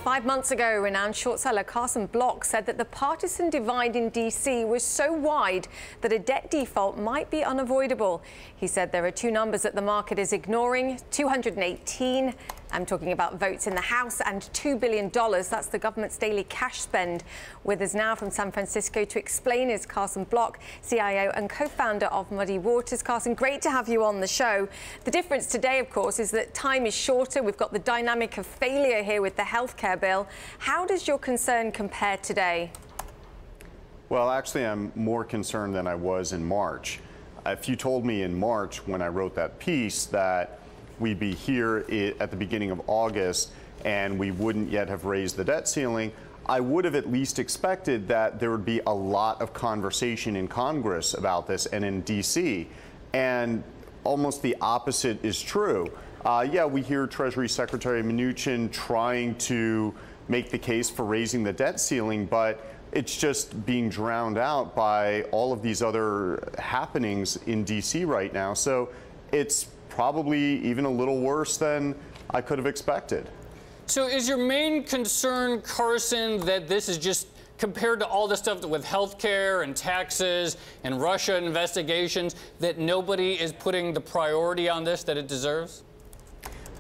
5 months ago, renowned short seller Carson Block said that the partisan divide in D.C. was so wide that a debt default might be unavoidable. He said there are two numbers that the market is ignoring: 218, I'm talking about votes in the House, and $2 billion. That's the government's daily cash spend. With us now from San Francisco to explain is Carson Block, CIO and co-founder of Muddy Waters. Carson, great to have you on the show. The difference today, of course, is that time is shorter. We've got the dynamic of failure here with the healthcare bill. How does your concern compare today? Well, actually, I'm more concerned than I was in March. If you told me in March, when I wrote that piece, that we'd be here at the beginning of August and we wouldn't yet have raised the debt ceiling, I would have at least expected that there would be a lot of conversation in Congress about this and in D.C. And almost the opposite is true. Yeah, we hear Treasury Secretary Mnuchin trying to make the case for raising the debt ceiling, but it's just being drowned out by all of these other happenings in D.C. right now. So it's probably even a little worse than I could have expected. So is your main concern, Carson, that this is just compared to all the stuff with healthcare and taxes and Russia investigations, that nobody is putting the priority on this that it deserves?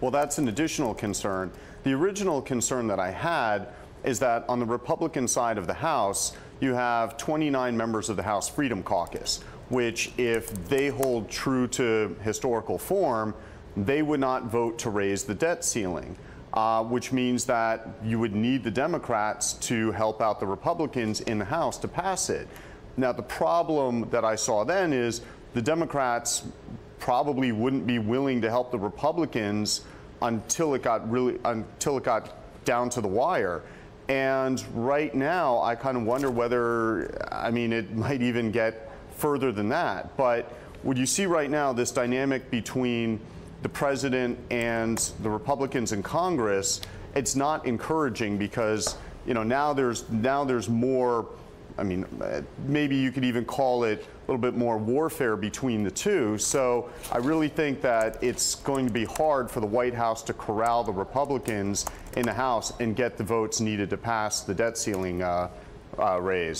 Well, that's an additional concern. The original concern that I had is that on the Republican side of the House, you have 29 members of the House Freedom Caucus, which, if they hold true to historical form, they would not vote to raise the debt ceiling, which means that you would need the Democrats to help out the Republicans in the House to pass it. Now, the problem that I saw then is the Democrats probably wouldn't be willing to help the Republicans until it got down to the wire. And right now, I kind of wonder whether, I mean, it might even get further than that. But what you see right now, this dynamic between the president and the Republicans in Congress, it's not encouraging because, you know, now there's more, I mean, maybe you could even call it a little bit more warfare between the two. So I really think that it's going to be hard for the White House to corral the Republicans in the House and get the votes needed to pass the debt ceiling raise.